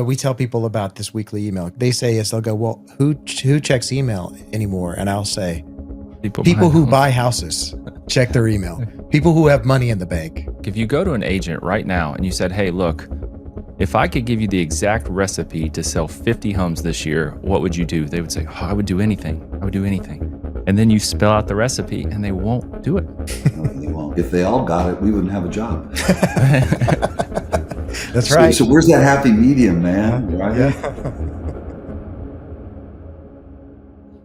we tell people about this weekly email. They say they'll go, well, who checks email anymore? And I'll say, people who buy houses check their email. People who have money in the bank. If you go to an agent right now and you said, hey, look, if I could give you the exact recipe to sell 50 homes this year, what would you do? They would say, I would do anything. I would do anything. And then you spell out the recipe and they won't do it. No, they won't. If they all got it, we wouldn't have a job. That's right. So where's that happy medium, man? Right? Yeah.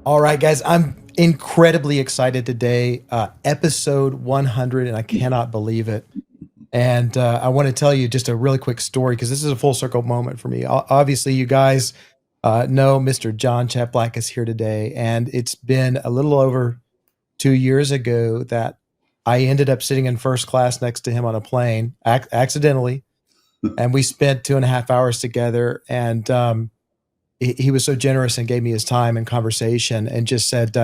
All right, guys, I'm incredibly excited today. Episode 100, and I cannot believe it. And I want to tell you just a really quick story because this is a full circle moment for me. Obviously, you guys know Mr. Jon Cheplak is here today, and it's been a little over 2 years ago that I ended up sitting in first class next to him on a plane accidentally, and we spent 2.5 hours together. And he was so generous and gave me his time and conversation, and just said,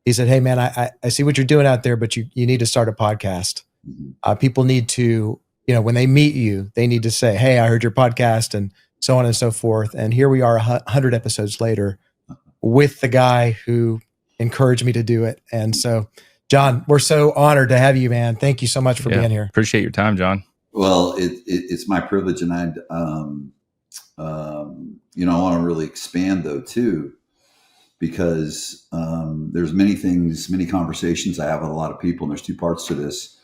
he said, "Hey, man, I see what you're doing out there, but you need to start a podcast." People need to, when they meet you, they need to say, hey, I heard your podcast, and so on and so forth. And here we are 100 episodes later with the guy who encouraged me to do it. And so, John, we're so honored to have you, man. Thank you so much for being here. Appreciate your time, John. Well, it's my privilege. And I want to really expand though too, because there's many conversations I have with a lot of people, and there's two parts to this.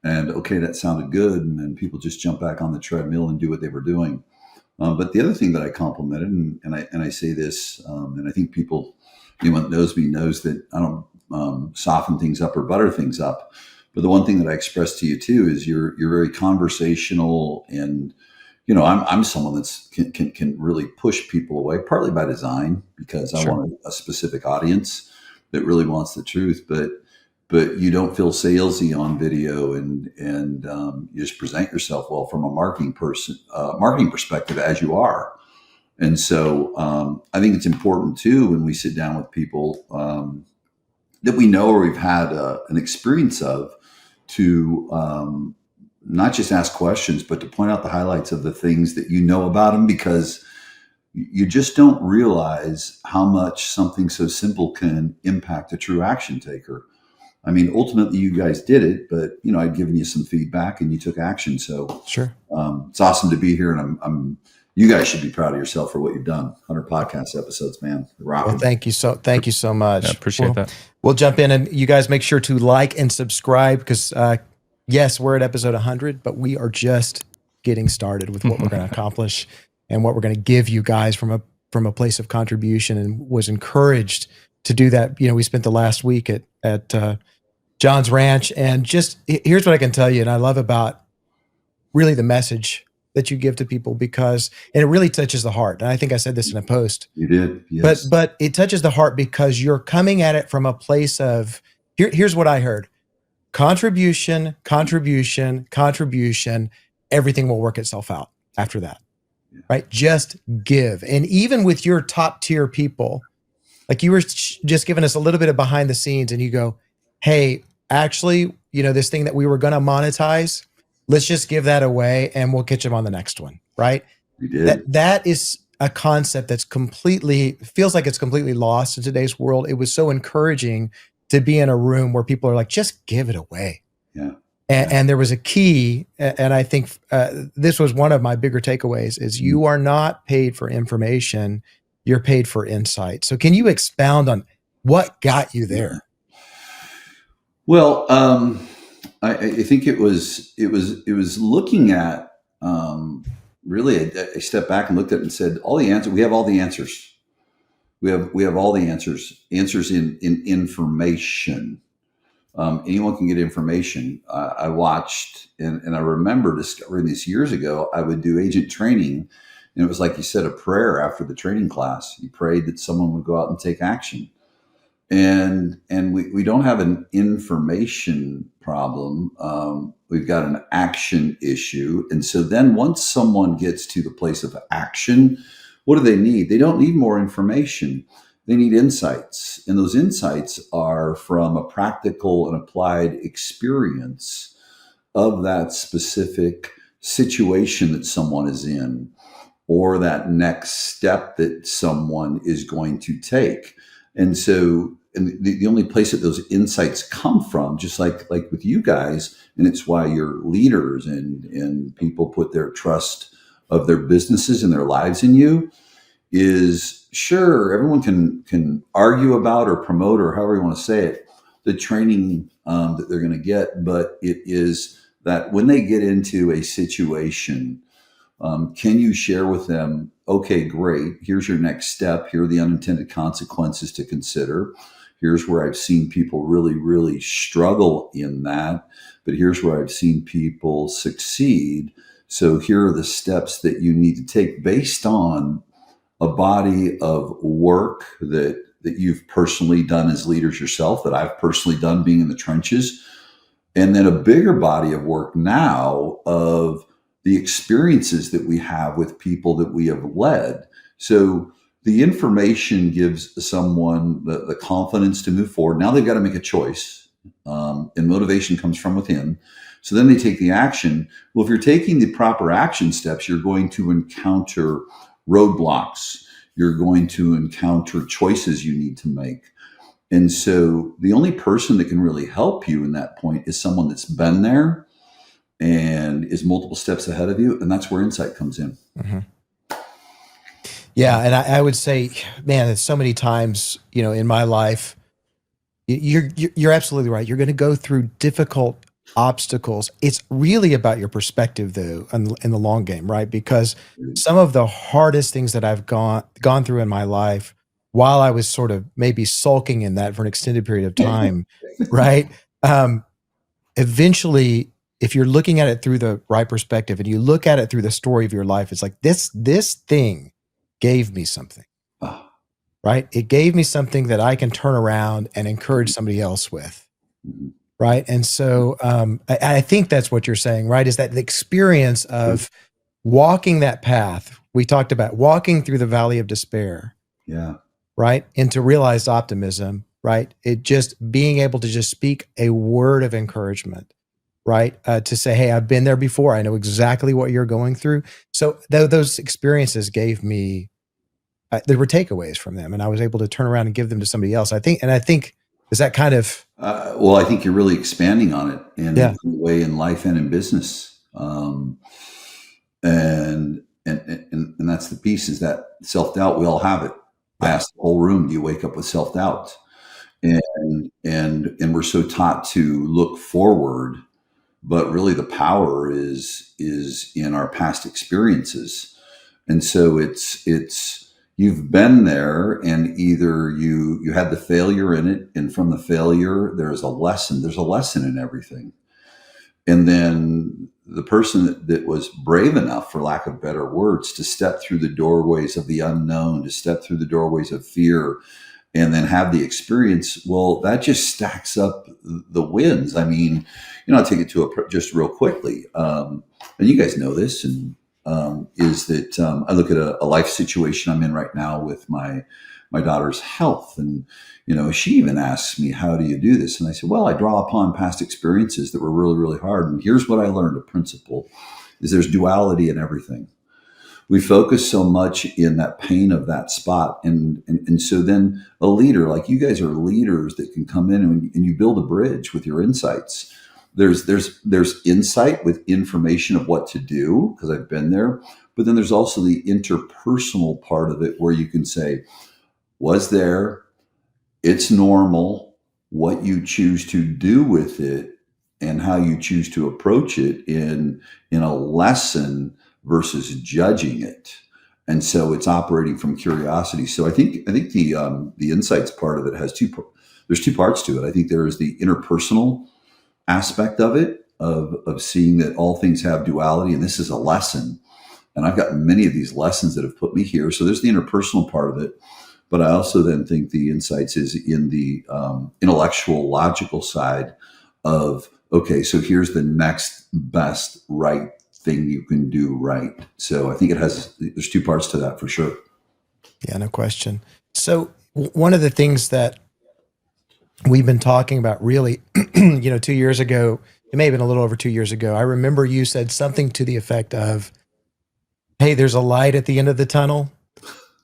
And okay, that sounded good, and then people just jump back on the treadmill and do what they were doing. But the other thing that I complimented, and I say this, and I think anyone that knows me knows that I don't soften things up or butter things up. But the one thing that I expressed to you too is you're very conversational, and I'm someone that's can really push people away, partly by design, because I want a specific audience that really wants the truth, but you don't feel salesy on video, and you just present yourself well from a marketing perspective as you are. And so I think it's important too, when we sit down with people that we know or we've had an experience of, to not just ask questions, but to point out the highlights of the things that you know about them, because you just don't realize how much something so simple can impact a true action taker. I mean, ultimately, you guys did it, but I'd given you some feedback and you took action. So sure, it's awesome to be here, and you guys should be proud of yourself for what you've done. 100 podcast episodes, man. Well, thank you so much. Yeah, appreciate that. We'll jump in, and you guys make sure to like and subscribe, because yes, we're at episode 100, but we are just getting started with what we're going to accomplish and what we're going to give you guys from a place of contribution, and was encouraged to do that. We spent the last week at John's ranch, and just here's what I can tell you, and I love about really the message that you give to people, and it really touches the heart. And I think I said this in a post. You did, yes. But it touches the heart because you're coming at it from a place of, here's what I heard: contribution, contribution, contribution. Everything will work itself out after that, right? Just give. And even with your top tier people, like you were just giving us a little bit of behind the scenes, and you go, hey, actually, this thing that we were going to monetize, let's just give that away and we'll catch them on the next one, right? We did. That is a concept that's feels like it's completely lost in today's world. It was so encouraging to be in a room where people are like, just give it away. Yeah. And there was a key, and I think this was one of my bigger takeaways, is you are not paid for information, you're paid for insight. So can you expound on what got you there? Well, I think it was looking at, really, I stepped back and looked at it and said, we have all the answers. We have all the answers in information. Anyone can get information. I watched, and I remember discovering this years ago. I would do agent training, and it was like you said, a prayer after the training class. You prayed that someone would go out and take action. And we don't have an information problem. We've got an action issue. And so then once someone gets to the place of action, what do they need? They don't need more information. They need insights. And those insights are from a practical and applied experience of that specific situation that someone is in. or that next step that someone is going to take. And so, and the only place that those insights come from, just like with you guys, and it's why you're leaders and people put their trust of their businesses and their lives in you, is sure, everyone can argue about or promote or however you want to say it, the training that they're going to get, but it is that when they get into a situation, can you share with them, okay, great, here's your next step, here are the unintended consequences to consider, here's where I've seen people really, really struggle in that, but here's where I've seen people succeed. So here are the steps that you need to take based on a body of work that you've personally done as leaders yourself, that I've personally done being in the trenches, and then a bigger body of work now of the experiences that we have with people that we have led. So the information gives someone the confidence to move forward. Now they've got to make a choice, and motivation comes from within. So then they take the action. Well, if you're taking the proper action steps, you're going to encounter roadblocks. You're going to encounter choices you need to make. And so the only person that can really help you in that point is someone that's been there and is multiple steps ahead of you. And that's where insight comes in. Mm-hmm. Yeah. And I would say, man, it's so many times, in my life, you're absolutely right. You're going to go through difficult obstacles. It's really about your perspective, though, in the long game, right? Because some of the hardest things that I've gone through in my life, while I was sort of maybe sulking in that for an extended period of time, right? Eventually, if you're looking at it through the right perspective and you look at it through the story of your life, it's like this thing gave me something, right? It gave me something that I can turn around and encourage somebody else with. Right. And so I think that's what you're saying, right? Is that the experience of walking that path we talked about, walking through the valley of despair. Yeah. Right. Into realized optimism, right? It just being able to just speak a word of encouragement, right? To say, hey, I've been there before. I know exactly what you're going through. So those experiences gave me, there were takeaways from them, and I was able to turn around and give them to somebody else. I think, is that kind of, well, I think you're really expanding on it in a way in life and in business. And that's the piece, is that self-doubt, we all have it. I asked the whole room, do you wake up with self-doubt? And we're so taught to look forward, but really the power is in our past experiences. And so it's you've been there, and either you had the failure in it, and from the failure there's a lesson in everything. And then the person that was brave enough, for lack of better words, to step through the doorways of the unknown, to step through the doorways of fear, and then have the experience, well, that just stacks up the wins. I mean, I'll take it to just real quickly. And you guys know this, and is that I look at a life situation I'm in right now with my daughter's health. And, she even asks me, how do you do this? And I said, well, I draw upon past experiences that were really, really hard. And here's what I learned, a principle, is there's duality in everything. We focus so much in that pain of that spot. And so then a leader, like you guys are leaders that can come in and you build a bridge with your insights. There's insight with information of what to do, because I've been there. But then there's also the interpersonal part of it, where you can say, was there, it's normal, what you choose to do with it and how you choose to approach it in a lesson versus judging it. And so it's operating from curiosity. So I think the insights part of it has there's two parts to it. I think there is the interpersonal aspect of it, of seeing that all things have duality, and this is a lesson. And I've got many of these lessons that have put me here. So there's the interpersonal part of it. But I also then think the insights is in the intellectual, logical side of, okay, so here's the next best right thing you can do right. So I think there's two parts to that for sure. Yeah, no question. So one of the things that we've been talking about really, 2 years ago, it may have been a little over 2 years ago, I remember you said something to the effect of, Hey, there's a light at the end of the tunnel,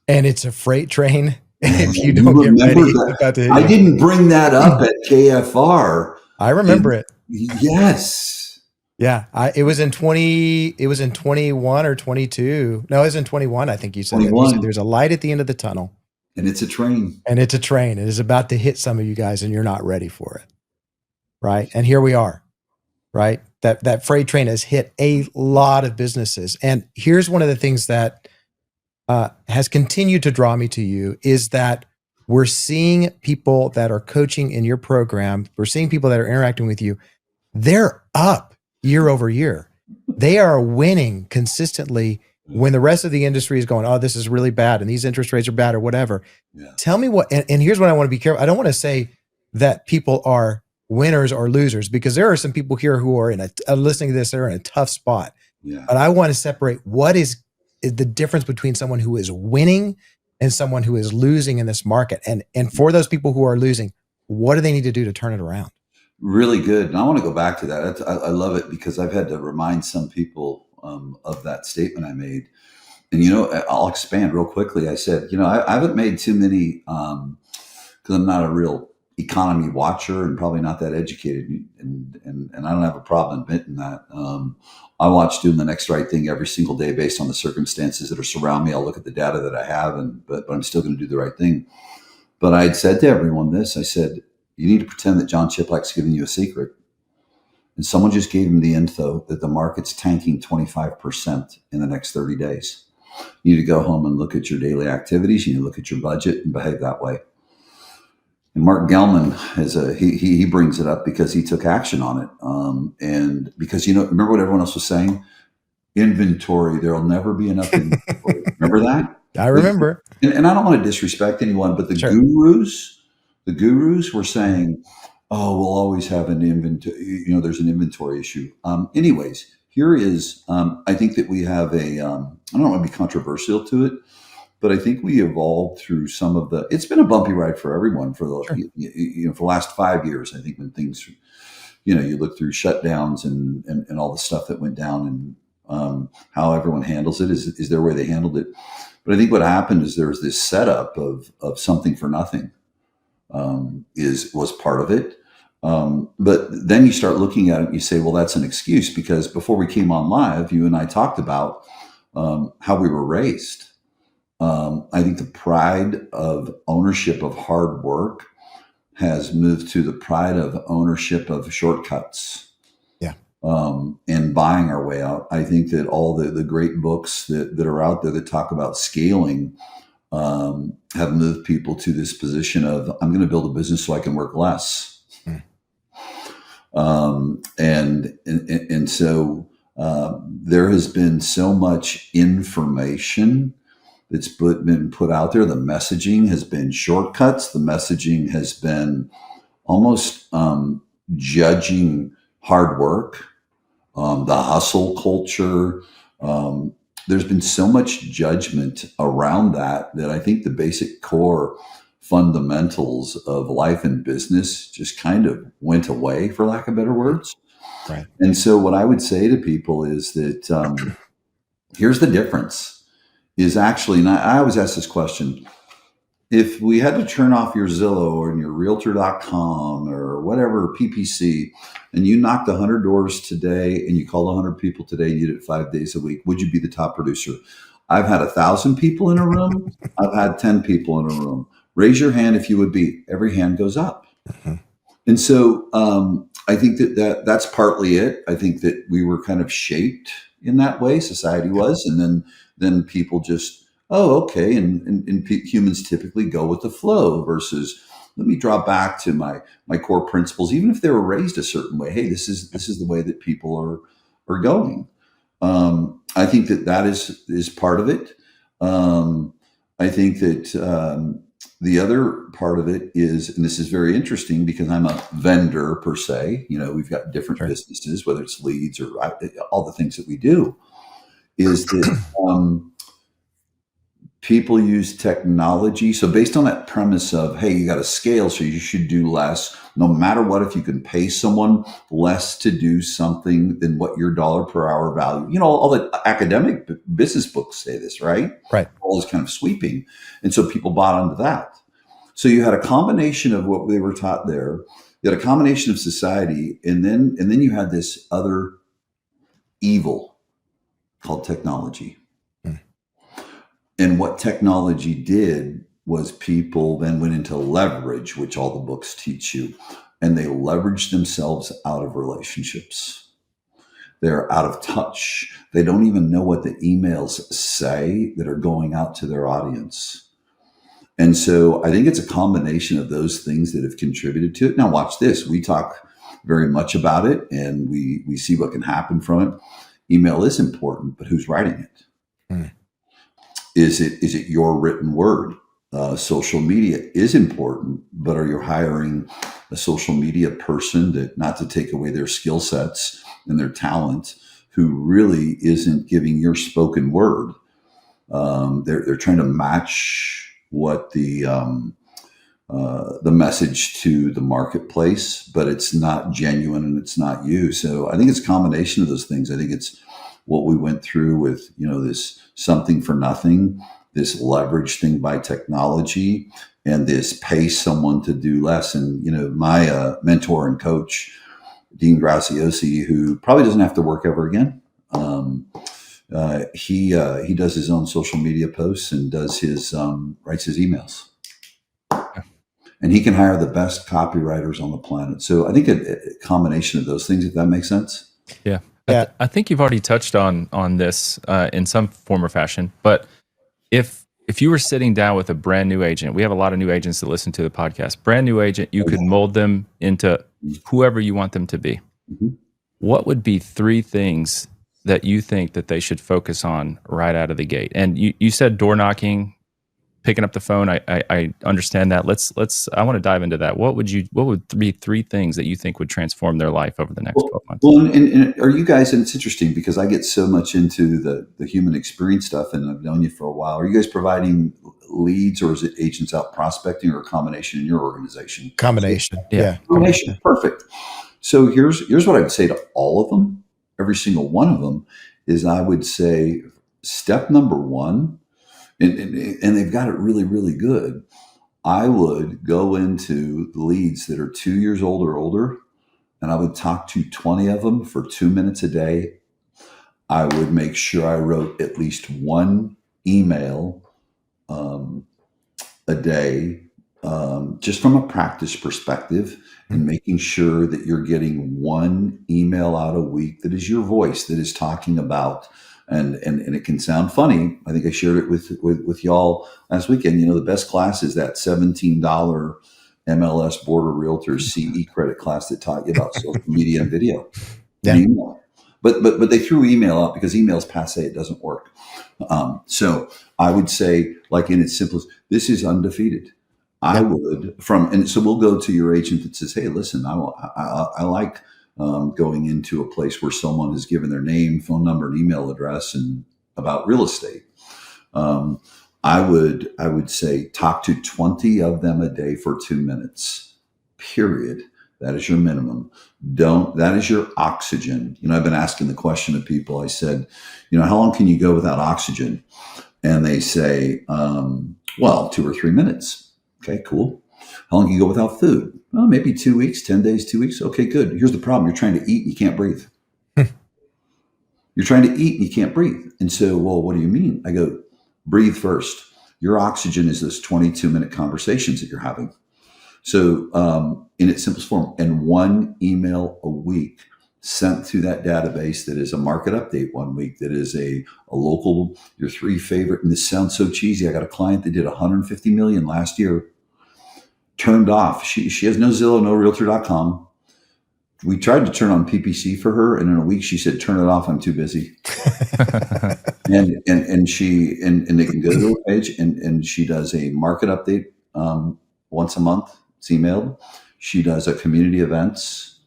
and it's a freight train. Man, If you you don't get ready, remember it's that? about to hit I you. didn't bring that up at KFR. I remember And it. yes, Yeah, it was in 21 or 22. No, it was in 21. I think you said that. You said 21. there's a light at the end of the tunnel, And it's a train. and it's a train. It is about to hit some of you guys, and you're not ready for it, right? And here we are, right? That freight train has hit a lot of businesses, and here's one of the things that has continued to draw me to you is that we're seeing people that are coaching in your program. We're seeing people that are interacting with you. They're up year over year. They are winning consistently when the rest of the industry is going, oh, this is really bad and these interest rates are bad or whatever. Yeah. Tell me what, and here's what I want to be careful. I don't want to say that people are winners or losers, because there are some people here who are listening to this, they're in a tough spot. Yeah. But I want to separate what is the difference between someone who is winning and someone who is losing in this market. And for those people who are losing, what do they need to do to turn it around? Really good. And I want to go back to that. I love it because I've had to remind some people of that statement I made. And, I'll expand real quickly. I said, I haven't made too many because I'm not a real economy watcher and probably not that educated. And I don't have a problem admitting that. I watch doing the next right thing every single day based on the circumstances that are surrounding me. I'll look at the data that I have, but I'm still going to do the right thing. But I had said to everyone this, I said, you need to pretend that John Cheplak's giving you a secret. And someone just gave him the info that the market's tanking 25% in the next 30 days. You need to go home and look at your daily activities. You need to look at your budget and behave that way. And Mark Gellman he brings it up because he took action on it. And because, remember what everyone else was saying? Inventory. There'll never be enough inventory. Remember that? I remember. And I don't want to disrespect anyone, but the gurus were saying, oh, we'll always have an inventory, there's an inventory issue. Anyways, here is, I think that we have I don't want to be controversial to it, but I think we evolved through it's been a bumpy ride for everyone for the, for the last 5 years. I think when things, you look through shutdowns and all the stuff that went down and how everyone handles it is their way they handled it. But I think what happened is there was this setup of something for nothing was part of it. But then you start looking at it and you say, well, that's an excuse, because before we came on live, you and I talked about how we were raised. I think the pride of ownership of hard work has moved to the pride of ownership of shortcuts. Yeah. And buying our way out. I think that all the great books that are out there that talk about scaling have moved people to this position of, I'm going to build a business so I can work less. And so there has been so much information that's been put out there. The messaging has been shortcuts. The messaging has been almost judging hard work, the hustle culture. There's been so much judgment around that I think the basic core fundamentals of life and business just kind of went away, for lack of better words. Right. And so what I would say to people is that here's the difference is actually, and I always ask this question, if we had to turn off your Zillow or your realtor.com or whatever PPC, and you knocked 100 doors today and you called 100 people today, and you did it 5 days a week, would you be the top producer? I've had 1,000 people in a room. I've had 10 people in a room. Raise your hand if you would be. Every hand goes up. Mm-hmm. And so I think that's partly it. I think that we were kind of shaped in that way, society was, and then people just, oh, okay. And humans typically go with the flow versus, let me draw back to my core principles, even if they were raised a certain way. Hey, this is the way that people are going. I think that is part of it. I think that the other part of it is, and this is very interesting because I'm a vendor per se, we've got different businesses, whether it's leads or all the things that we do, is that people use technology. So based on that premise of, hey, you got to scale, so you should do less, no matter what, if you can pay someone less to do something than what your dollar per hour value, all the academic business books say this, right? Right. All this kind of sweeping. And so people bought onto that. So you had a combination of what they were taught there. You had a combination of society, and then you had this other evil called technology. And what technology did was people then went into leverage, which all the books teach you, and they leveraged themselves out of relationships. They're out of touch. They don't even know what the emails say that are going out to their audience. And so I think it's a combination of those things that have contributed to it. Now watch this. We talk very much about it, and we see what can happen from it. Email is important, but who's writing it? Is it your written word? Social media is important, but are you hiring a social media person that, not to take away their skill sets and their talent, who really isn't giving your spoken word? They're trying to match what the message to the marketplace, but it's not genuine and it's not you. So I think it's a combination of those things. I think it's what we went through with, this something for nothing, this leverage thing by technology, and this pay someone to do less. And, my mentor and coach, Dean Graziosi, who probably doesn't have to work ever again. He does his own social media posts and does his, writes his emails. And he can hire the best copywriters on the planet. So I think a combination of those things, if that makes sense. Yeah. I think you've already touched on this in some form or fashion, but if you were sitting down with a brand new agent, we have a lot of new agents that listen to the podcast, brand new agent, you could mold them into whoever you want them to be. Mm-hmm. What would be 3 things that you think that they should focus on right out of the gate? And you said door knocking, picking up the phone. I understand that. I want to dive into that. What would be 3 things that you think would transform their life over the next 12 months? Well, and are you guys, and it's interesting because I get so much into the human experience stuff, and I've known you for a while. Are you guys providing leads, or is it agents out prospecting, or a combination in your organization? Combination. Yeah. Combination. Perfect. So here's what I would say to all of them, every single one of them, is I would say step number 1, and they've got it really, really good. I would go into leads that are 2 years old or older, and I would talk to 20 of them for 2 minutes a day. I would make sure I wrote at least 1 email a day, just from a practice perspective, and making sure that you're getting 1 email out a week that is your voice, that is talking about. And it can sound funny. I think I shared it with y'all last weekend. The best class is that $17 MLS Board of Realtors CE credit class that taught you about social media and video. Yeah. And email. But they threw email out because email's passe. It doesn't work. So I would say, like in its simplest, this is undefeated. I would and so we'll go to your agent that says, hey, listen, I like going into a place where someone has given their name, phone number, and email address and about real estate. I would say talk to 20 of them a day for 2 minutes, period. That is your minimum. That is your oxygen. I've been asking the question of people. I said, how long can you go without oxygen? And they say, 2 or 3 minutes. Okay, cool. How long can you go without food? Well, maybe 2 weeks, 10 days, 2 weeks. Okay, good. Here's the problem. You're trying to eat and you can't breathe. You're trying to eat and you can't breathe. And so, well, what do you mean? I go, breathe first. Your oxygen is those 22-minute conversations that you're having. So in its simplest form, and 1 email a week sent through that database that is a market update 1 week, that is a local, your 3 favorite, and this sounds so cheesy. I got a client that did 150 million last year, turned off. She has no Zillow, no Realtor.com. We tried to turn on PPC for her, and in a week she said, "Turn it off. I'm too busy." and they can go to her page, and she does a market update once a month. It's emailed. She does a community events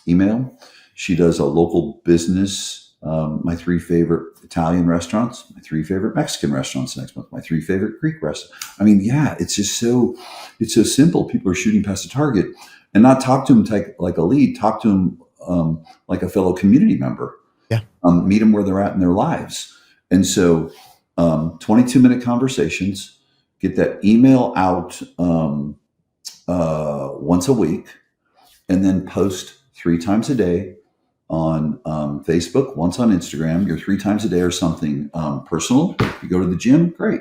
email. She does a local business my 3 favorite Italian restaurants, my 3 favorite Mexican restaurants next month, my 3 favorite Greek restaurants. I mean, yeah, it's so simple. People are shooting past a target, and not talk to them like a lead, talk to them like a fellow community member. Yeah. Meet them where they're at in their lives. And so 22-minute conversations, get that email out once a week, and then post 3 times a day on Facebook, once on Instagram. Your 3 times a day or something personal. If you go to the gym, great.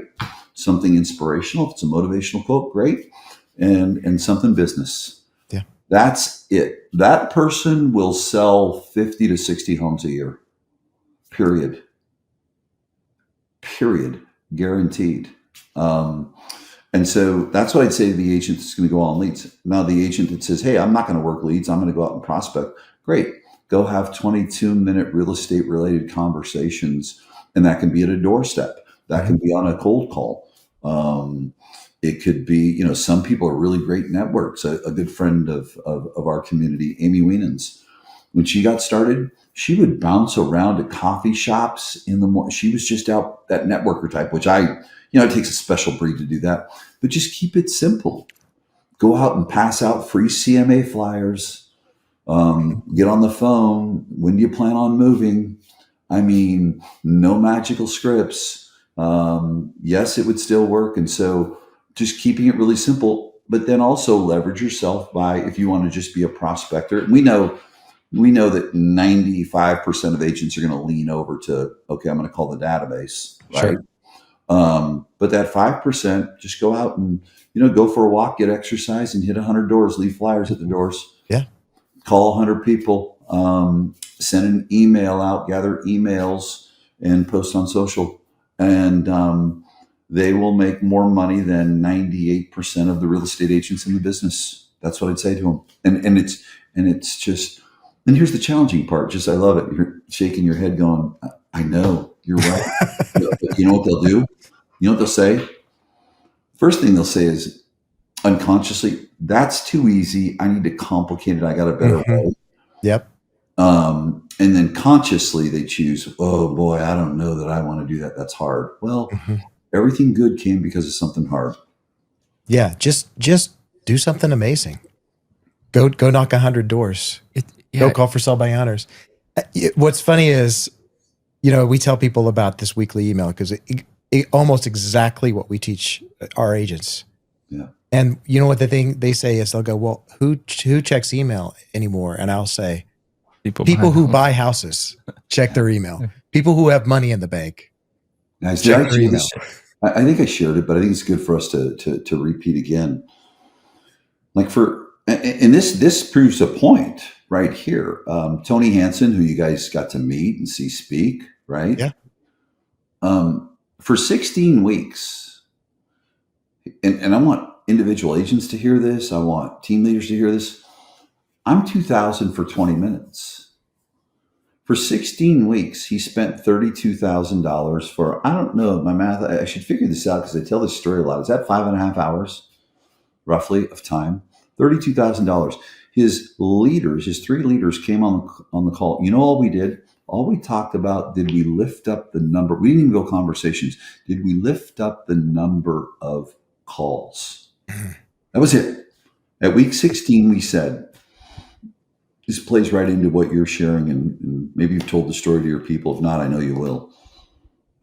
Something inspirational. If it's a motivational quote, great. And something business. Yeah. That's it. That person will sell 50 to 60 homes a year. Period. Guaranteed. And so that's what I'd say to the agent that's going to go on leads. Now, the agent that says, hey, I'm not going to work leads, I'm going to go out and prospect. Great. Go have 22-minute real estate related conversations. And that can be at a doorstep. That can be on a cold call. It could be, some people are really great networks. A good friend of our community, Amy Wienans, when she got started, she would bounce around at coffee shops in the morning. She was just out, that networker type, which it takes a special breed to do that, but just keep it simple. Go out and pass out free CMA flyers. Get on the phone. When do you plan on moving? I mean, no magical scripts. Yes, it would still work. And so just keeping it really simple, but then also leverage yourself by, if you want to just be a prospector. We know that 95% of agents are going to lean over to, okay, I'm going to call the database, right? Sure. But that 5%, just go out and, go for a walk, get exercise, and hit 100 doors, leave flyers at the doors. Yeah. Call 100 people, send an email out, gather emails, and post on social. And they will make more money than 98% of the real estate agents in the business. That's what I'd say to them. And it's just, and here's the challenging part. Just, I love it. You're shaking your head going, I know, you're right. But you know what they'll do? You know what they'll say? First thing they'll say is unconsciously, that's too easy. I need to complicate it. I got a better way. Yep. And then consciously they choose, oh boy, I don't know that I want to do that. That's hard. Well, everything good came because of something hard. Yeah. Just do something amazing. Go knock 100 doors. Go call for sell by honors. What's funny is, we tell people about this weekly email because it almost exactly what we teach our agents. Yeah. And you know what the thing they say is, they'll go, well, who checks email anymore? And I'll say, people who buy houses check their email. People who have money in the bank check their email. I think I shared it, but I think it's good for us to repeat again. And this proves a point right here. Tony Hansen, who you guys got to meet and see speak, right? Yeah. For 16 weeks, and I want individual agents to hear this. I want team leaders to hear this. I'm $2,000 for 20 minutes. For 16 weeks, he spent $32,000 for, I don't know my math. I should figure this out because I tell this story a lot. Is that 5.5 hours roughly of time? $32,000. His 3 leaders came on the call. You know all we did? All we talked about, did we lift up the number? We didn't even go conversations. Did we lift up the number of calls? That was it. At week 16, we said, this plays right into what you're sharing, and maybe you've told the story to your people. If not, I know you will.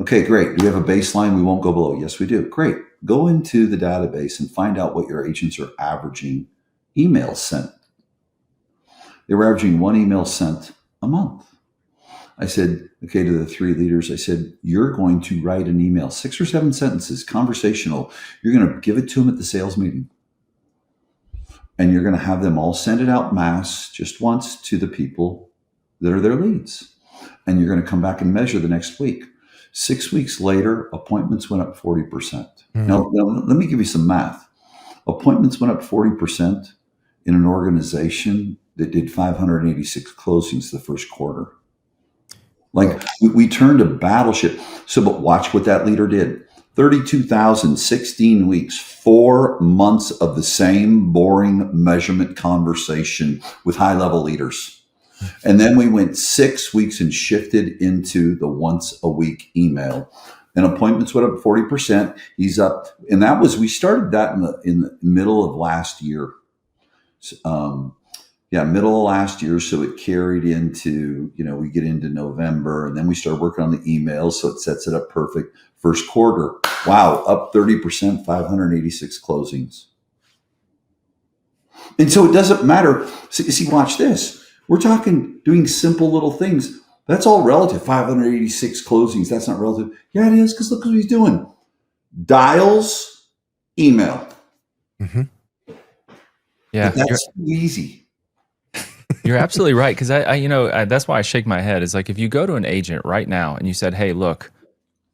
Okay, great. Do we have a baseline we won't go below? Yes, we do. Great. Go into the database and find out what your agents are averaging emails sent. They were averaging 1 email sent a month. I said, okay, to the 3 leaders, I said, you're going to write an email, 6 or 7 sentences, conversational. You're going to give it to them at the sales meeting. And you're going to have them all send it out mass just once to the people that are their leads. And you're going to come back and measure the next week. 6 weeks later, appointments went up 40%. Mm-hmm. Now, let me give you some math. Appointments went up 40% in an organization that did 586 closings the first quarter. We turned a battleship. But watch what that leader did. 32,000, 16 weeks, 4 months of the same boring measurement conversation with high-level leaders. And then we went 6 weeks and shifted into the once a week email. And appointments went up 40%. He's up, and we started that in the middle of last year. Middle of last year. So it carried into, we get into November, and then we started working on the emails. So it sets it up perfect. First quarter, wow, up 30%, 586 closings. And so it doesn't matter. See, watch this. We're talking doing simple little things. That's all relative. 586 closings. That's not relative. Yeah, it is, because look what he's doing. Dials, email. Mm-hmm. Yeah, but that's easy. You're absolutely right. Because that's why I shake my head. Is like, if you go to an agent right now and you said, "Hey, look,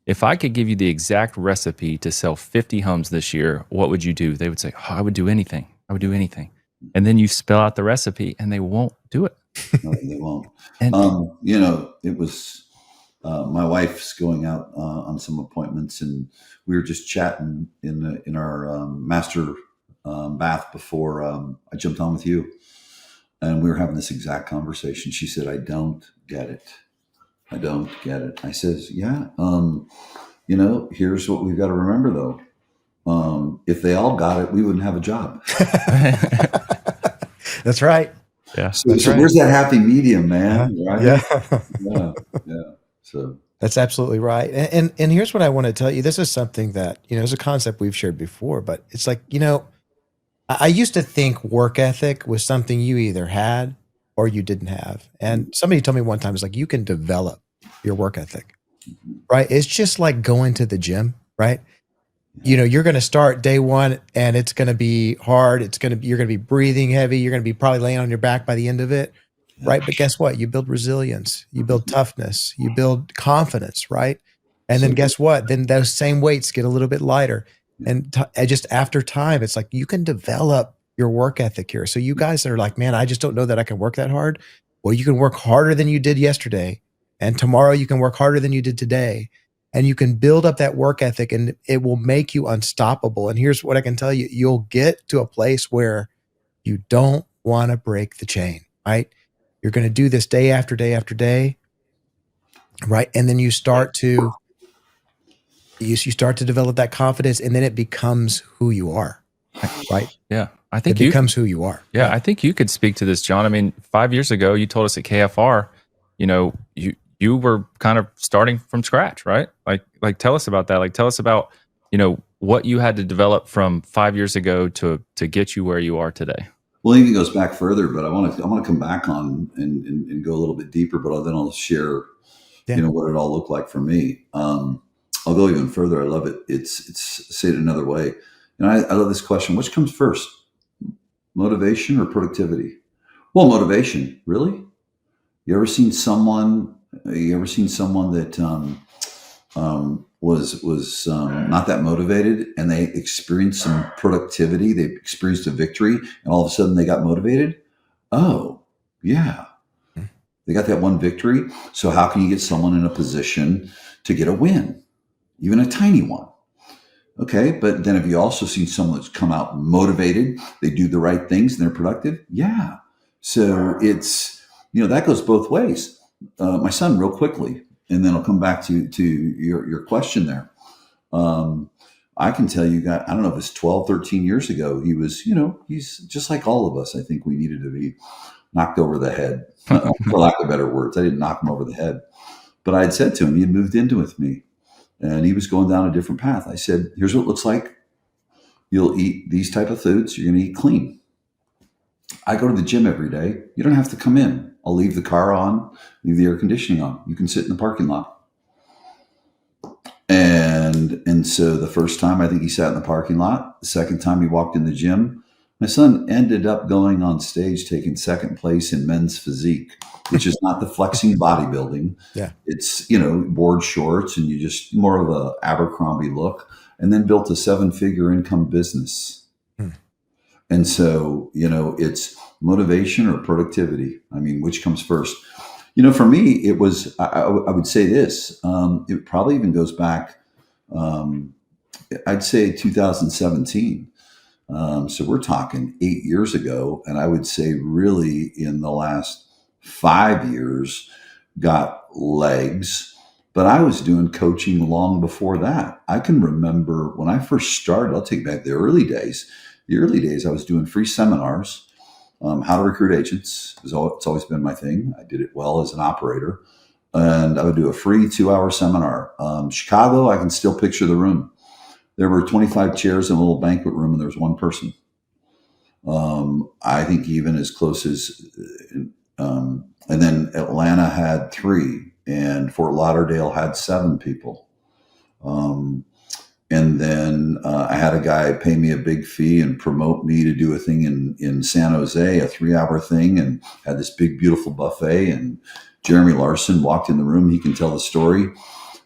if I could give you the exact recipe to sell 50 homes this year, what would you do?" They would say, "Oh, I would do anything. I would do anything." And then you spell out the recipe, and they won't do it. No, they won't. And It was my wife's going out on some appointments, and we were just chatting in our master bath before I jumped on with you, and we were having this exact conversation. She said, "I don't get it. I don't get it." I says, "Yeah, here's what we've got to remember, though. If they all got it, we wouldn't have a job." That's right. yeah, So where's that happy medium, man? Right? Yeah. Yeah. So That's absolutely right. And here's what I want to tell you. This is something that, is a concept we've shared before, but it's like, I used to think work ethic was something you either had or you didn't have. And somebody told me one time, it's like, you can develop your work ethic, right? It's just like going to the gym, right? You're going to start day one and it's going to be hard. You're going to be breathing heavy. You're going to be probably laying on your back by the end of it. Right. But guess what? You build resilience, you build toughness, you build confidence. Right. And then guess what? Then those same weights get a little bit lighter. And just after time, it's like you can develop your work ethic here. So you guys that are like, "Man, I just don't know that I can work that hard." Well, you can work harder than you did yesterday. And tomorrow you can work harder than you did today. And you can build up that work ethic, and it will make you unstoppable. And here's what I can tell you. You'll get to a place where you don't want to break the chain, right? You're going to do this day after day after day, right? And then you start to develop that confidence, and then it becomes who you are, right? yeah, I think It becomes who you are. Yeah, I think you could speak to this, John. I mean, 5 years ago, you told us at KFR, you were kind of starting from scratch, right? Like tell us about that. Like tell us about, what you had to develop from 5 years ago to get you where you are today. Well, it even goes back further, but I want to come back on and go a little bit deeper, but then I'll share, what it all looked like for me. I'll go even further. I love it. It's say it another way. And I love this question. Which comes first, motivation or productivity? Well, motivation, really? You ever seen someone that was not that motivated, and they experienced some productivity? They experienced a victory, and all of a sudden they got motivated. Oh, yeah, they got that one victory. So how can you get someone in a position to get a win, even a tiny one? Okay, but then have you also seen someone that's come out motivated? They do the right things and they're productive. Yeah, so it's that goes both ways. My son, real quickly, and then I'll come back to your question there. I can tell you, I don't know if it's 12, 13 years ago, he was, he's just like all of us. I think we needed to be knocked over the head, for lack of better words. I didn't knock him over the head, but I had said to him, he had moved in with me, and he was going down a different path. I said, "Here's what it looks like. You'll eat these type of foods. You're going to eat clean. I go to the gym every day. You don't have to come in. I'll leave the car on, leave the air conditioning on. You can sit in the parking lot." And so the first time, I think he sat in the parking lot. The second time he walked in the gym, my son ended up going on stage, taking second place in men's physique, which is not the flexing bodybuilding. Yeah. It's, board shorts, and you just more of a Abercrombie look, and then built a 7-figure income business. And so, it's motivation or productivity. I mean, which comes first? For me, it was, I would say this, it probably even goes back, I'd say 2017. So we're talking 8 years ago. And I would say really in the last 5 years, got legs, but I was doing coaching long before that. I can remember when I first started, I'll take back the early days. The early days, I was doing free seminars, how to recruit agents. It's always been my thing. I did it well as an operator. And I would do a free 2-hour seminar. Chicago, I can still picture the room. There were 25 chairs in a little banquet room, and there was one person. I think even as close as, and then Atlanta had 3, and Fort Lauderdale had 7 people. And then I had a guy pay me a big fee and promote me to do a thing in San Jose, a 3-hour thing, and had this big, beautiful buffet. And Jeremy Larson walked in the room. He can tell the story.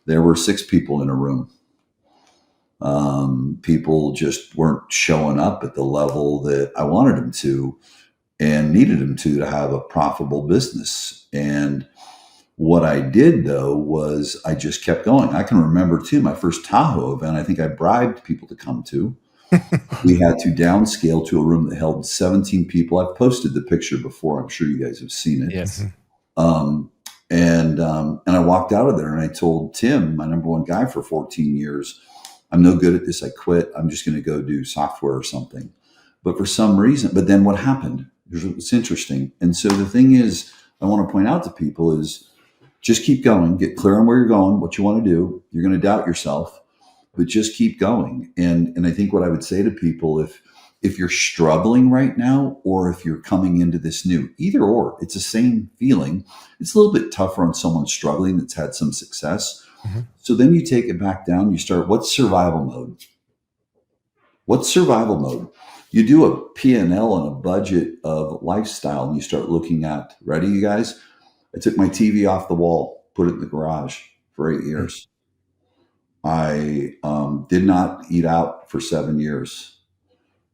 There were 6 people in a room. People just weren't showing up at the level that I wanted them to and needed them to have a profitable business. And what I did, though, was I just kept going. I can remember, too, my first Tahoe event, I think I bribed people to come to. We had to downscale to a room that held 17 people. I've posted the picture before. I'm sure you guys have seen it. Yes. And I walked out of there and I told Tim, my number one guy for 14 years, I'm no good at this. I quit. I'm just going to go do software or something. But for some reason, but then what happened? It's interesting. And so the thing is, I want to point out to people is just keep going, get clear on where you're going, what you want to do. You're going to doubt yourself, but just keep going. And I think what I would say to people, if you're struggling right now, or if you're coming into this new, either or, it's the same feeling. It's a little bit tougher on someone struggling that's had some success. Mm-hmm. So then you take it back down. You start, what's survival mode? What's survival mode? You do a P&L and a budget of lifestyle, and you start looking at, ready, you guys? I took my TV off the wall, put it in the garage for 8 years. I did not eat out for 7 years.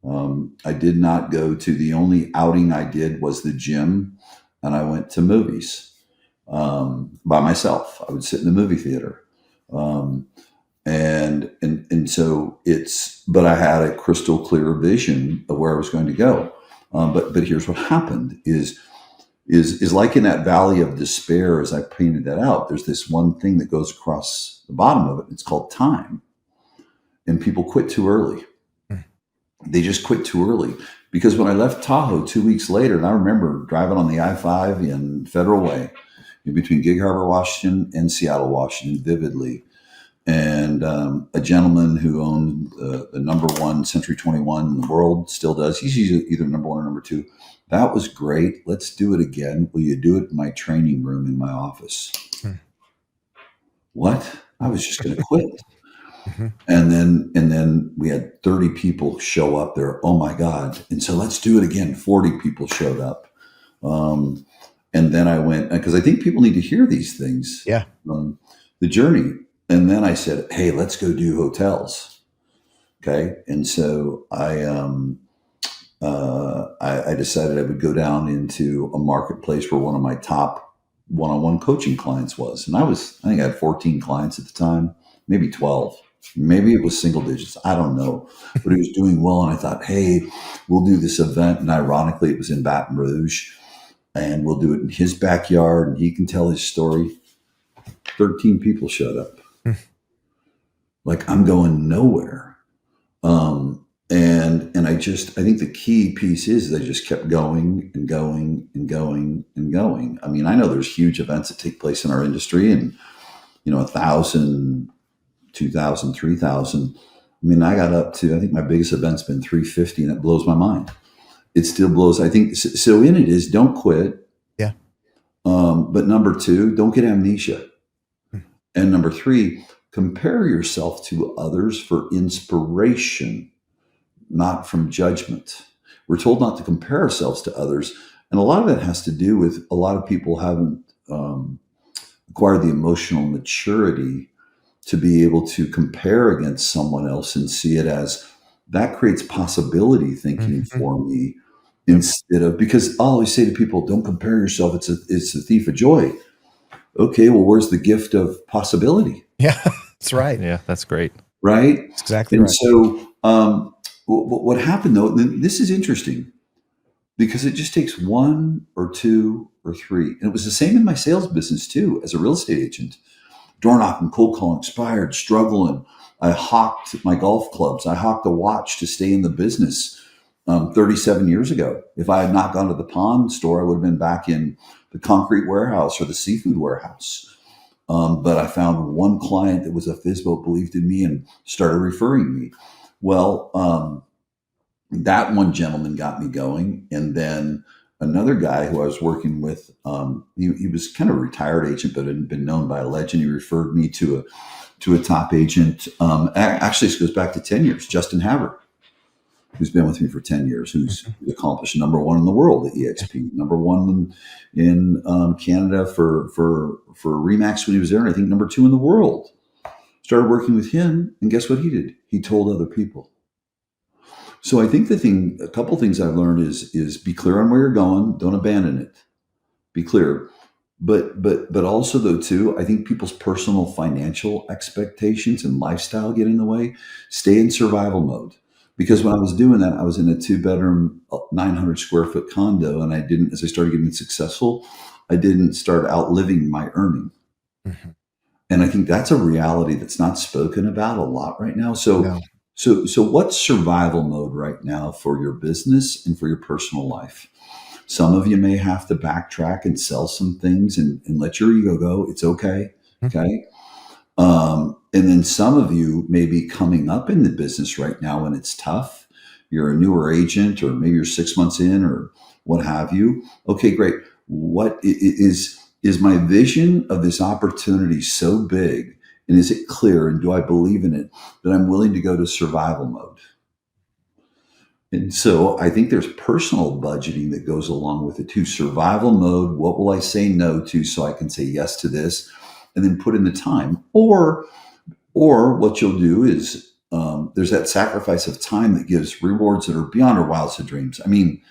I did not go to, the only outing I did was the gym, and I went to movies by myself. I would sit in the movie theater. And so but I had a crystal clear vision of where I was going to go. But here's what happened is like in that valley of despair, as I painted that out, there's this one thing that goes across the bottom of it. It's called time. And people quit too early. They just quit too early. Because when I left Tahoe 2 weeks later, and I remember driving on the I-5 in Federal Way between Gig Harbor, Washington and Seattle, Washington, vividly. And a gentleman who owned the number 1 Century 21 in the world, still does. He's either number 1 or number 2. That was great. Let's do it again. Will you do it in my training room in my office? What? I was just going to quit. And then we had 30 people show up there. Oh my God. And so let's do it again. 40 people showed up. And then I went, because I think people need to hear these things. Yeah. The journey. And then I said, hey, let's go do hotels. Okay. And so I decided I would go down into a marketplace where one of my top one-on-one coaching clients was. And I think I had 14 clients at the time, maybe 12. Maybe it was single digits. I don't know. But he was doing well. And I thought, hey, we'll do this event. And ironically, it was in Baton Rouge. And we'll do it in his backyard. And he can tell his story. 13 people showed up. Like, I'm going nowhere. And I think the key piece is they just kept going and going and going and going. I mean, I know there's huge events that take place in our industry and, 1,000, 2,000, 3,000. I mean, I got up to, I think my biggest event's been 350, and it blows my mind. It still blows. I think, so in it is don't quit. Yeah. But number 2, don't get amnesia. And number 3, compare yourself to others for inspiration, not from judgment. We're told not to compare ourselves to others. And a lot of that has to do with a lot of people haven't acquired the emotional maturity to be able to compare against someone else and see it as that creates possibility thinking for me, instead of, because I always say to people, don't compare yourself. It's a thief of joy. Okay, well, where's the gift of possibility? Yeah, that's right. Yeah, that's great. Right? That's exactly and right. So what happened, though, this is interesting, because it just takes 1 or 2 or three. And it was the same in my sales business too, as a real estate agent. Door knocking, cold calling, expired, struggling. I hawked my golf clubs. I hawked a watch to stay in the business 37 years ago. If I had not gone to the pawn store, I would have been back in the concrete warehouse or the seafood warehouse. But I found one client that was a FISBO, believed in me, and started referring me. Well, that one gentleman got me going. And then another guy who I was working with, he was kind of a retired agent, but had been known by a legend. He referred me to a top agent. Actually, this goes back to 10 years, Justin Haver, who's been with me for 10 years, who's accomplished number one in the world at EXP, number one in Canada for Remax when he was there, and I think number two in the world. Started working with him, and guess what he did? He told other people. So I think a couple things I've learned is be clear on where you're going. Don't abandon it. Be clear. But also though too, I think people's personal financial expectations and lifestyle get in the way. Stay in survival mode. Because when I was doing that, I was in a 2-bedroom, 900 square foot condo, and as I started getting successful, I didn't start outliving my earning. Mm-hmm. And I think that's a reality that's not spoken about a lot right now. So what's survival mode right now for your business and for your personal life? Some of you may have to backtrack and sell some things and let your ego go. It's okay. Okay. And then some of you may be coming up in the business right now and it's tough. You're a newer agent, or maybe you're 6 months in, or what have you. Okay, great. What is my vision of this opportunity so big, and is it clear, and do I believe in it, that I'm willing to go to survival mode? And so I think there's personal budgeting that goes along with it too. Survival mode, what will I say no to so I can say yes to this, and then put in the time? Or what you'll do is there's that sacrifice of time that gives rewards that are beyond our wildest dreams. I mean,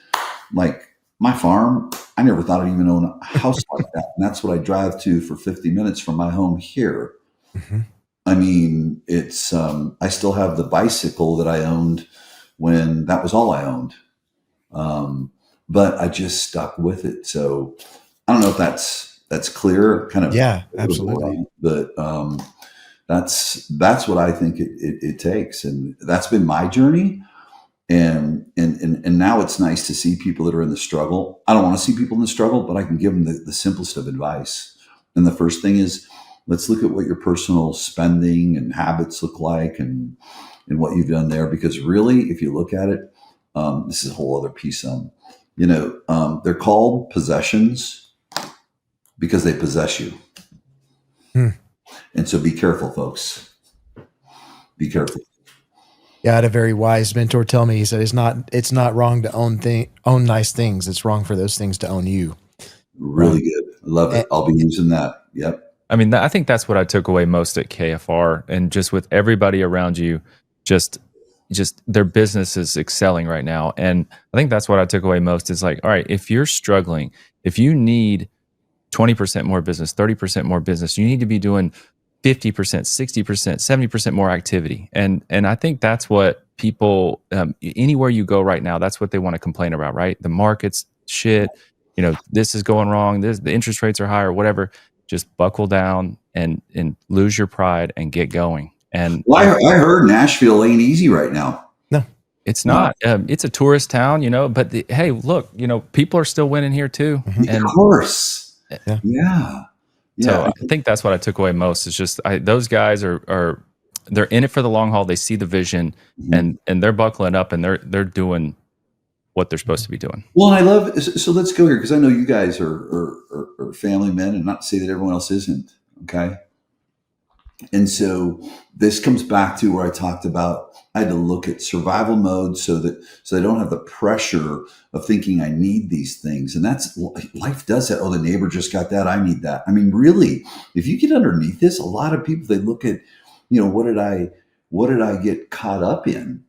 like my farm, I never thought I'd even own a house like that. And that's what I drive to for 50 minutes from my home here. Mm-hmm. I mean, it's I still have the bicycle that I owned when that was all I owned. But I just stuck with it. So I don't know if that's clear, kind of. Yeah, absolutely. But that's what I think it takes. And that's been my journey. And now it's nice to see people that are in the struggle. I don't want to see people in the struggle, but I can give them the simplest of advice. And the first thing is, let's look at what your personal spending and habits look like and what you've done there. Because really, if you look at it, this is a whole other piece. They're called possessions because they possess you. And so be careful, folks. Be careful. Yeah, I had a very wise mentor tell me, he said, it's not wrong to own nice things. It's wrong for those things to own you. Really good. I love it. I'll be using that. Yep. I mean, I think that's what I took away most at KFR, and just with everybody around you, just their business is excelling right now. And I think that's what I took away most is like, all right, if you're struggling, if you need 20% more business, 30% more business, you need to be doing 50%, 60%, 70% more activity. And I think that's what people, anywhere you go right now, that's what they want to complain about, right? The market's shit, this is going wrong, the interest rates are higher, whatever. Just buckle down and lose your pride and get going. And I heard Nashville ain't easy right now. No, it's not. It's a tourist town, but hey, look, people are still winning here too. Of course. Yeah. So I think that's what I took away most. Is just those guys are they're in it for the long haul. They see the vision, and they're buckling up, and they're doing what they're supposed to be doing. Well, I love. So let's go here, because I know you guys are family men, and not to say that everyone else isn't. Okay. And so this comes back to where I talked about I had to look at survival mode so I don't have the pressure of thinking I need these things. And that's life does that. Oh, the neighbor just got that. I need that. I mean, really, if you get underneath this, a lot of people, they look at, what did I get caught up in?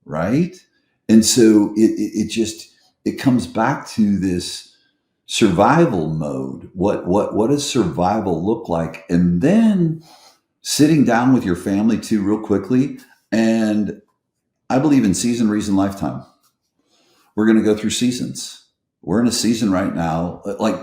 Right. And so it comes back to this survival mode. What does survival look like? And then sitting down with your family too, real quickly. And I believe in season, reason, lifetime. We're going to go through seasons. we're in a season right now, like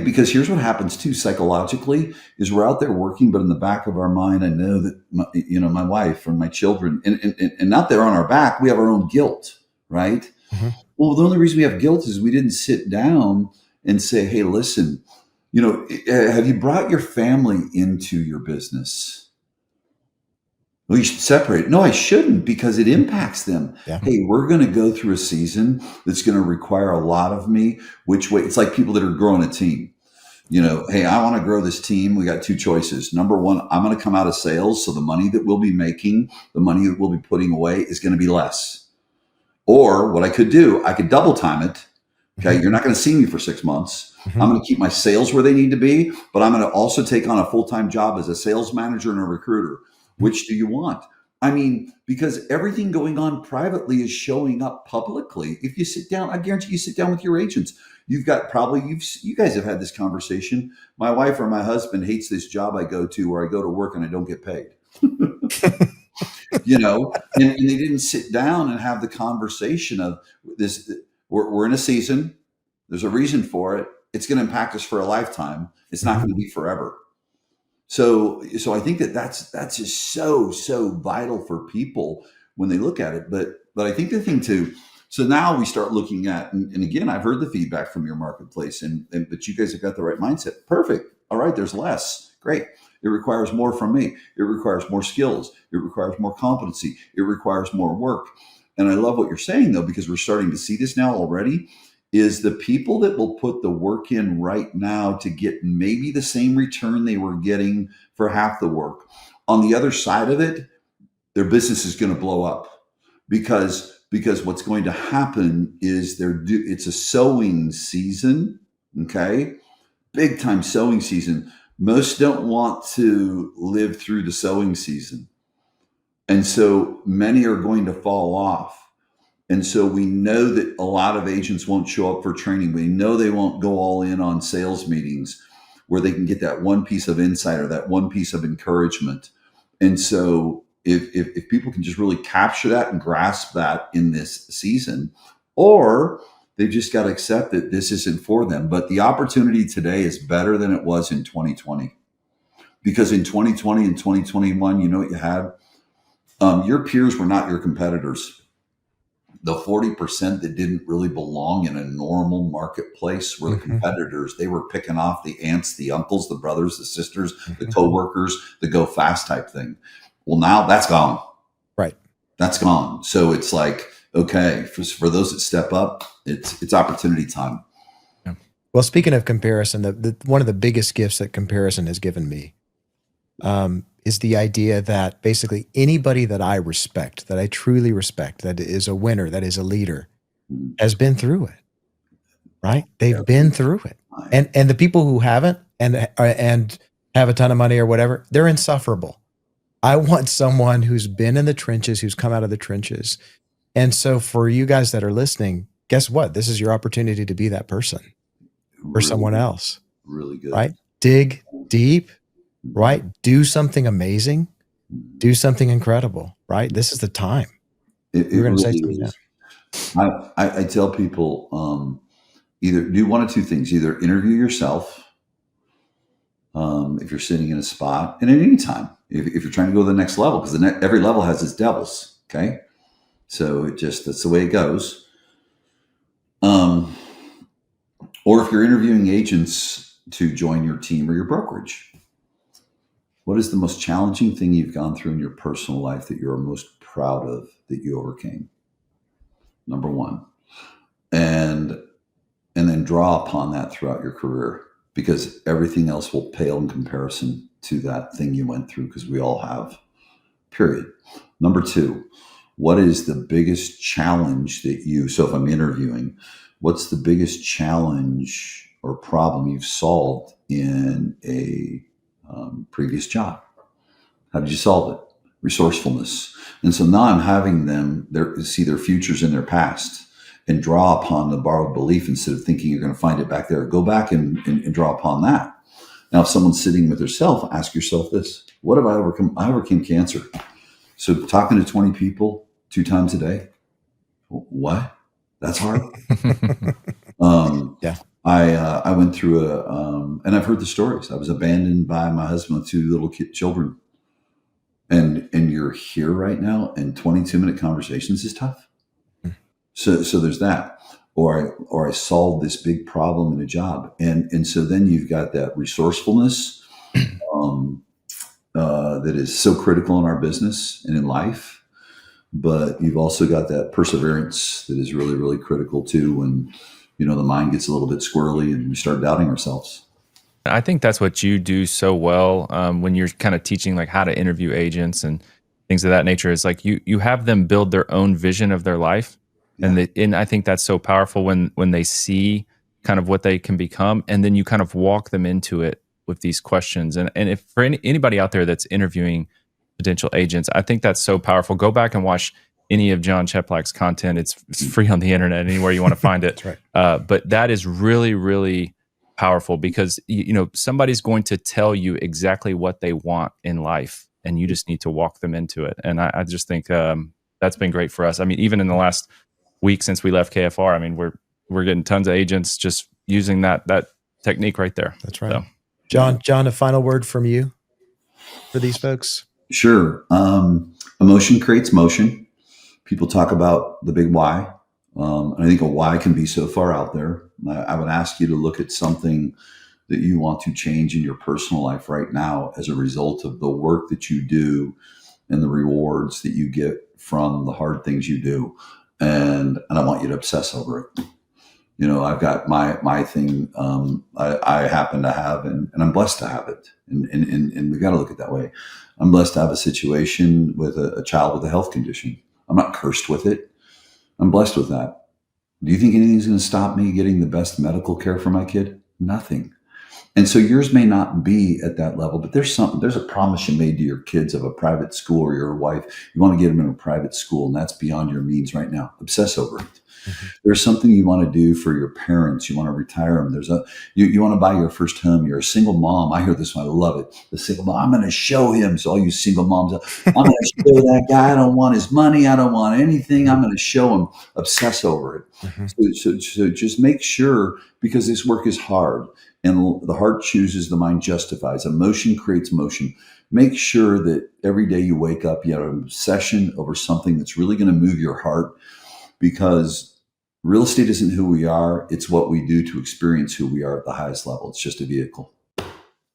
because here's what happens too psychologically is we're out there working, but in the back of our mind, I know that my wife or my children, and not there on our back, we have our own guilt, right? Mhm. Well, the only reason we have guilt is we didn't sit down and say, hey, listen, have you brought your family into your business? Well, you should separate it. No, I shouldn't, because it impacts them. Yeah. Hey, we're going to go through a season that's going to require a lot of me. Which way? It's like people that are growing a team. Hey, I want to grow this team. We got two choices. Number one, I'm going to come out of sales. So the money that we'll be making, the money that we'll be putting away is going to be less. Or what I could do, I could double time it. Okay. Mhm. You're not going to see me for 6 months. Mhm. I'm going to keep my sales where they need to be, but I'm going to also take on a full-time job as a sales manager and a recruiter. Which do you want? I mean, because everything going on privately is showing up publicly. If you sit down, I guarantee you sit down with your agents. You've got you guys have had this conversation. My wife or my husband hates this job I go to where I go to work and I don't get paid. And they didn't sit down and have the conversation of this. We're in a season. There's a reason for it. It's going to impact us for a lifetime. It's not going to be forever. So I think that's just so vital for people when they look at it. But I think the thing too. So now we start looking at, and again, I've heard the feedback from your marketplace, but you guys have got the right mindset. Perfect. All right, there's less. Great. It requires more from me. It requires more skills. It requires more competency. It requires more work. And I love what you're saying though, because we're starting to see this now already. Is the people that will put the work in right now to get maybe the same return they were getting for half the work. On the other side of it, their business is going to blow up because what's going to happen is it's a sowing season, okay? Big time sowing season. Most don't want to live through the sowing season. And so many are going to fall off. And so we know that a lot of agents won't show up for training. We know they won't go all in on sales meetings where they can get that one piece of insight or that one piece of encouragement. And so if people can just really capture that and grasp that in this season, or they've just got to accept that this isn't for them. But the opportunity today is better than it was in 2020. Because in 2020 and 2021, you know what you had? Your peers were not your competitors. The 40% that didn't really belong in a normal marketplace were the competitors. They were picking off the aunts, the uncles, the brothers, the sisters, the coworkers, the go fast type thing. Well, now that's gone. Right. That's gone. So it's like, okay, for those that step up, it's opportunity time. Yeah. Well, speaking of comparison, one of the biggest gifts that comparison has given me is the idea that basically anybody that I respect, that I truly respect, that is a winner, that is a leader, has been through it, right? They've been through it. And the people who haven't and have a ton of money or whatever, they're insufferable. I want someone who's been in the trenches, who's come out of the trenches. And so for you guys that are listening, guess what? This is your opportunity to be that person for someone else. Really good. Right? Dig deep. Right? Do something amazing. Do something incredible. Right? This is the time. You're going to say something. I tell people either do one of two things. Either interview yourself if you're sitting in a spot, and at any time, if you're trying to go to the next level, because every level has its devils. Okay, so that's the way it goes. Or if you're interviewing agents to join your team or your brokerage. What is the most challenging thing you've gone through in your personal life that you're most proud of that you overcame? Number one. And then draw upon that throughout your career, because everything else will pale in comparison to that thing you went through, because we all have, period. Number two, what is the biggest challenge so if I'm interviewing, what's the biggest challenge or problem you've solved in a previous job? How did you solve it? Resourcefulness. And so now I'm having them see their futures in their past and draw upon the borrowed belief instead of thinking you're going to find it back there. Go back and draw upon that. Now, if someone's sitting with herself, ask yourself this: what have I overcome? I overcame cancer. So talking to 20 people 2 times a day. What? That's hard. Yeah. I went through and I've heard the stories. I was abandoned by my husband with two little children, and you're here right now, and 22-minute conversations is tough. So there's that. Or I solved this big problem in a job, and so then you've got that resourcefulness that is so critical in our business and in life. But you've also got that perseverance that is really, really critical too when, the mind gets a little bit squirrely and we start doubting ourselves. I think that's what you do so well when you're kind of teaching like how to interview agents and things of that nature. Is like you have them build their own vision of their life. Yeah. And I think that's so powerful when they see kind of what they can become, and then you kind of walk them into it with these questions. And if for anybody out there that's interviewing potential agents, I think that's so powerful. Go back and watch any of Jon Cheplak's content. It's free on the internet, anywhere you want to find it. That's right. But that is really, really powerful because somebody's going to tell you exactly what they want in life, and you just need to walk them into it. And I just think that's been great for us. I mean, even in the last week since we left KFR, I mean, we're getting tons of agents just using that technique right there. That's right. So. John, a final word from you for these folks? Sure. Emotion creates motion. People talk about the big why. And I think a why can be so far out there. I would ask you to look at something that you want to change in your personal life right now as a result of the work that you do and the rewards that you get from the hard things you do. And I want you to obsess over it. I've got my thing. I happen to have, and I'm blessed to have it. And we've got to look at it that way. I'm blessed to have a situation with a child with a health condition. I'm not cursed with it. I'm blessed with that. Do you think anything's going to stop me getting the best medical care for my kid? Nothing. And so yours may not be at that level, but there's a promise you made to your kids of a private school, or your wife. You want to get them in a private school, and that's beyond your means right now. Obsess over it. Mm-hmm. There's something you want to do for your parents. You want to retire them. You want to buy your first home. You're a single mom. I hear this one. I love it. The single mom. I'm going to show him. So all you single moms, I'm going to show that guy. I don't want his money. I don't want anything. I'm going to show him. Obsess over it. Mm-hmm. So just make sure, because this work is hard, and the heart chooses, the mind justifies. Emotion creates motion. Make sure that every day you wake up, you have an obsession over something that's really going to move your heart, because real estate isn't who we are. It's what we do to experience who we are at the highest level. It's just a vehicle.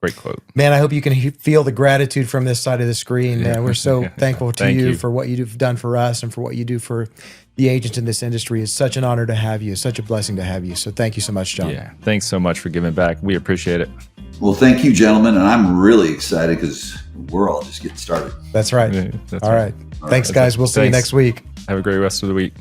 Great quote. Man, I hope you can feel the gratitude from this side of the screen. Man, we're so thankful to you for what you've done for us and for what you do for the agents in this industry. It's such an honor to have you. It's such a blessing to have you. So thank you so much, John. Yeah, thanks so much for giving back. We appreciate it. Well, thank you, gentlemen. And I'm really excited because we're all just getting started. That's right. All right. Thanks, guys. We'll see you next week. Have a great rest of the week.